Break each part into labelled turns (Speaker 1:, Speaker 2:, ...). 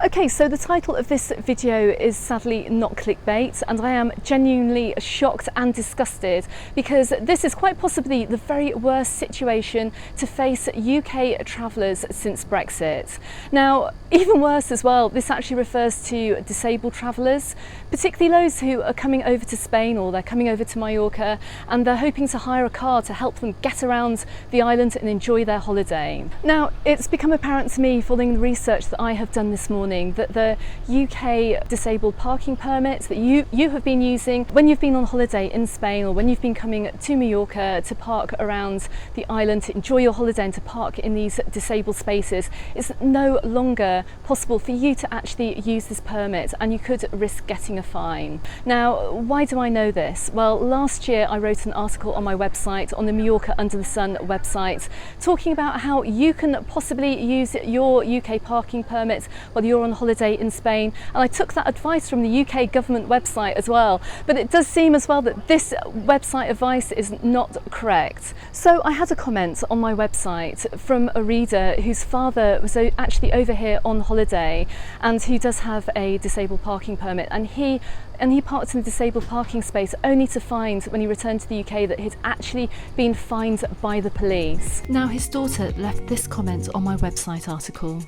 Speaker 1: Okay, so the title of this video is sadly not clickbait, and I am genuinely shocked and disgusted because this is quite possibly the very worst situation to face UK travellers since Brexit. Now, even worse as well, this actually refers to disabled travellers, particularly those who are coming over to Spain or they're coming over to Mallorca and they're hoping to hire a car to help them get around the island and enjoy their holiday. Now, it's become apparent to me following the research that I have done this morning that the UK disabled parking permits that you have been using when you've been on holiday in Spain or when you've been coming to Mallorca to park around the island to enjoy your holiday and to park in these disabled spaces, it's no longer possible for you to actually use this permit, and you could risk getting a fine. Now, why do I know this? Well, last year I wrote an article on my website, on the Mallorca Under the Sun website, talking about how you can possibly use your UK parking permit while you're on holiday in Spain, and I took that advice from the UK government website as well, but it does seem as well that this website advice is not correct. So I had a comment on my website from a reader whose father was actually over here on holiday and who does have a disabled parking permit, and he parked in a disabled parking space only to find when he returned to the UK that he'd actually been fined by the police. Now, his daughter left this comment on my website article.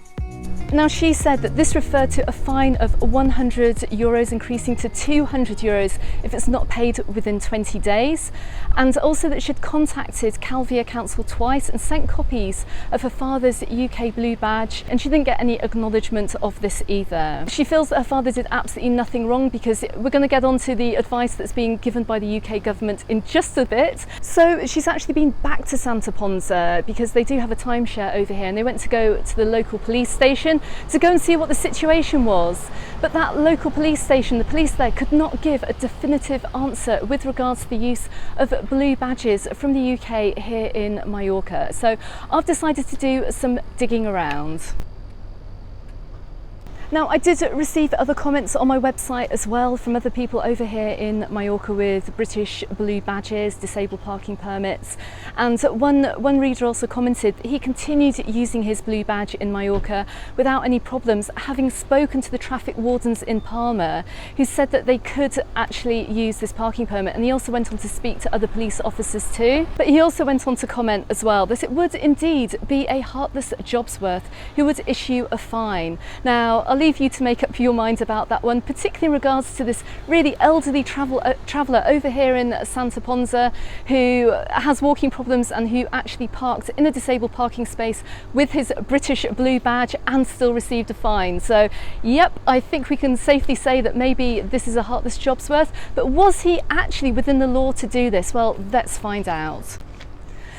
Speaker 1: Now, she said that this referred to a fine of €100 increasing to €200 if it's not paid within 20 days, and also that she'd contacted Calvia Council twice and sent copies of her father's UK blue badge, and she didn't get any acknowledgement of this either. She feels that her father did absolutely nothing wrong, because we're going to get on to the advice that's being given by the UK government in just a bit. So she's actually been back to Santa Ponsa because they do have a timeshare over here, and they went to go to the local police station to go and see what the situation was. But that local police station, the police there, could not give a definitive answer with regards to the use of blue badges from the UK here in Mallorca. So I've decided to do some digging around. Now, I did receive other comments on my website as well from other people over here in Mallorca with British blue badges, disabled parking permits, and one reader also commented that he continued using his blue badge in Mallorca without any problems, having spoken to the traffic wardens in Palma, who said that they could actually use this parking permit, and he also went on to speak to other police officers too. But he also went on to comment as well that it would indeed be a heartless jobsworth who would issue a fine. Now, I'll leave you to make up your mind about that one, particularly in regards to this really elderly traveller over here in Santa Ponsa who has walking problems and who actually parked in a disabled parking space with his British blue badge and still received a fine. So yep, I think we can safely say that maybe this is a heartless jobsworth, but was he actually within the law to do this? Well, let's find out.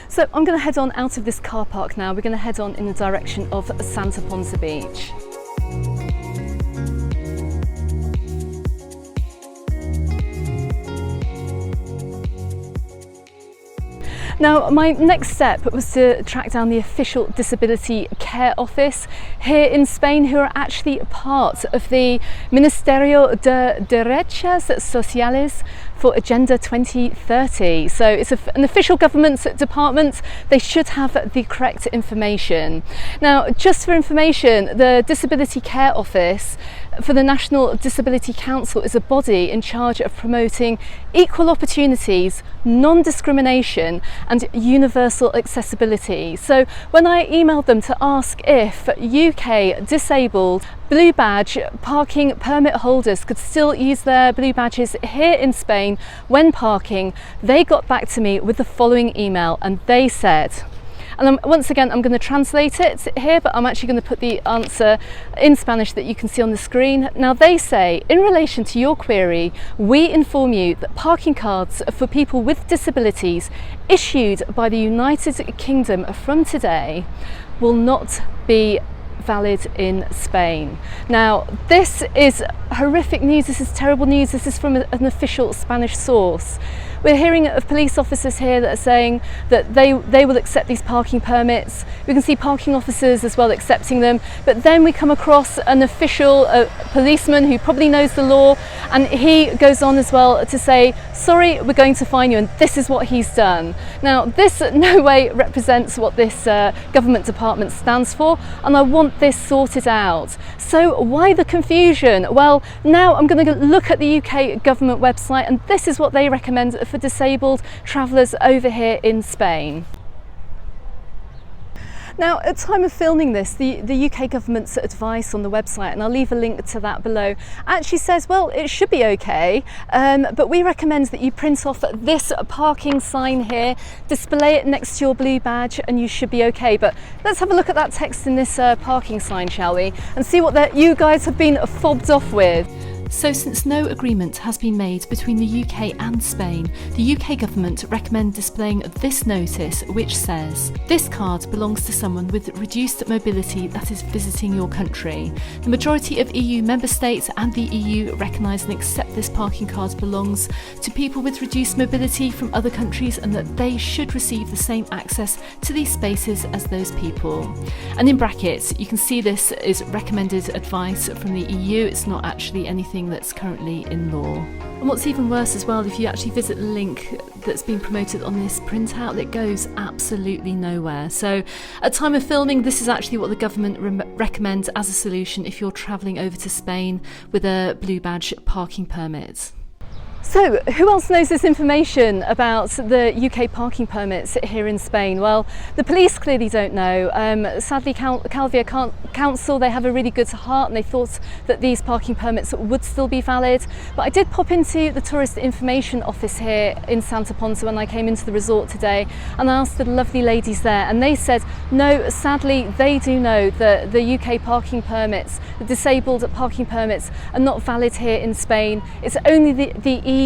Speaker 1: So I'm going to head on out of this car park now. We're going to head on in the direction of Santa Ponsa Beach. Now, my next step was to track down the official disability care office here in Spain, who are actually part of the Ministerio de Derechos Sociales for Agenda 2030. So it's an official government department. They should have the correct information. Now, just for information, the Disability Care Office for the National Disability Council is a body in charge of promoting equal opportunities, non-discrimination and universal accessibility. So when I emailed them to ask if UK disabled blue badge parking permit holders could still use their blue badges here in Spain when parking, they got back to me with the following email, and they said, and once again, I'm going to translate it here, but I'm actually going to put the answer in Spanish that you can see on the screen. Now, they say, in relation to your query, we inform you that parking cards for people with disabilities issued by the United Kingdom from today will not be valid in Spain. Now, this is horrific news. This is terrible news. This is from an official Spanish source. We're hearing of police officers here that are saying that they will accept these parking permits. We can see parking officers as well accepting them, but then we come across an official, a policeman who probably knows the law, and he goes on as well to say, sorry, we're going to fine you, and this is what he's done. Now, this no way represents what this government department stands for, and I want this sorted out. So why the confusion? Well, now I'm going to look at the UK government website, and this is what they recommend for disabled travellers over here in Spain. Now, at time of filming this, the UK government's advice on the website, and I'll leave a link to that below, actually says, well, it should be okay, but we recommend that you print off this parking sign here, display it next to your blue badge, and you should be okay. But let's have a look at that text in this parking sign, shall we, and see what you guys have been fobbed off with. So since no agreement has been made between the UK and Spain, the UK government recommend displaying this notice which says, "This card belongs to someone with reduced mobility that is visiting your country. The majority of EU member states and the EU recognise and accept this parking card belongs to people with reduced mobility from other countries, and that they should receive the same access to these spaces as those people." And in brackets, you can see this is recommended advice from the EU. It's not actually anything that's currently in law. And what's even worse as well, if you actually visit the link that's been promoted on this printout, it goes absolutely nowhere. So at time of filming, this is actually what the government recommends as a solution if you're travelling over to Spain with a blue badge parking permit. So, who else knows this information about the UK parking permits here in Spain? Well, the police clearly don't know. Sadly, Calvia Council, they have a really good heart, and they thought that these parking permits would still be valid. But I did pop into the tourist information office here in Santa Ponsa when I came into the resort today, and I asked the lovely ladies there, and they said, no, sadly, they do know that the UK parking permits, the disabled parking permits, are not valid here in Spain. It's only the EU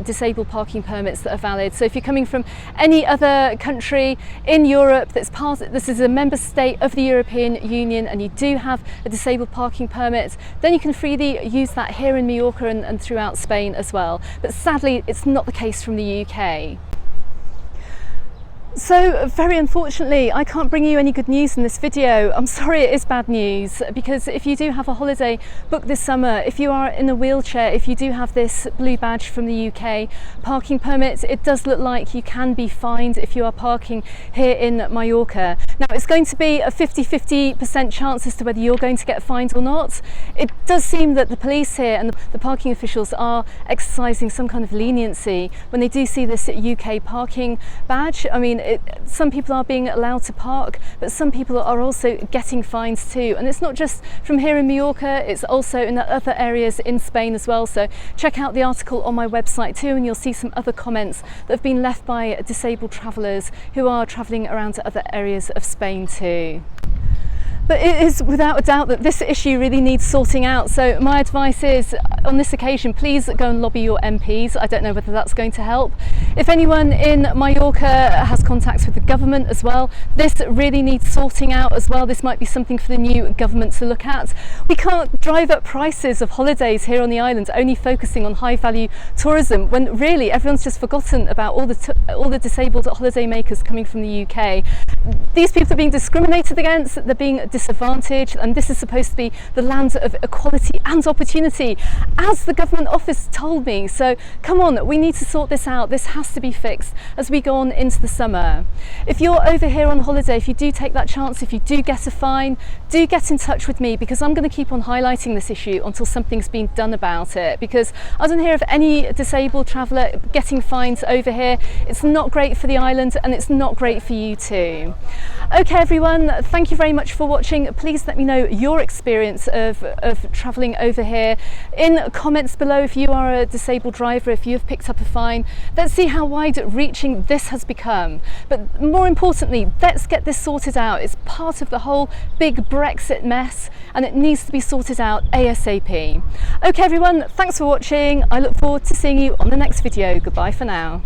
Speaker 1: disabled parking permits that are valid. So if you're coming from any other country in Europe this is a member state of the European Union, and you do have a disabled parking permit, then you can freely use that here in Mallorca and throughout Spain as well. But sadly, it's not the case from the UK. So very unfortunately, I can't bring you any good news in this video. I'm sorry, it is bad news, because if you do have a holiday booked this summer, if you are in a wheelchair, if you do have this blue badge from the UK parking permit, it does look like you can be fined if you are parking here in Mallorca. Now, it's going to be a 50-50% chance as to whether you're going to get fined or not. It does seem that the police here and the parking officials are exercising some kind of leniency when they do see this UK parking badge. I mean, some people are being allowed to park, but some people are also getting fines too. And it's not just from here in Mallorca, it's also in other areas in Spain as well. So check out the article on my website too, and you'll see some other comments that have been left by disabled travellers who are travelling around to other areas of Spain too. But it is without a doubt that this issue really needs sorting out. So my advice is, on this occasion, please go and lobby your MPs. I don't know whether that's going to help. If anyone in Mallorca has contacts with the government as well, this really needs sorting out as well. This might be something for the new government to look at. We can't drive up prices of holidays here on the island, only focusing on high value tourism, when really everyone's just forgotten about all the disabled holidaymakers coming from the UK. These people are being discriminated against, they're being disadvantaged, and this is supposed to be the land of equality and opportunity, as the government office told me. So come on, we need to sort this out. This has to be fixed as we go on into the summer. If you're over here on holiday, if you do take that chance, if you do get a fine, do get in touch with me, because I'm going to keep on highlighting this issue until something's been done about it, because I don't hear of any disabled traveller getting fines over here. It's not great for the island, and it's not great for you too. Okay everyone, thank you very much for watching. Please let me know your experience of travelling over here in comments below. If you are a disabled driver, if you've picked up a fine, let's see how wide-reaching this has become. But more importantly, let's get this sorted out. It's part of the whole big Brexit mess, and it needs to be sorted out ASAP. Okay everyone, thanks for watching. I look forward to seeing you on the next video. Goodbye for now.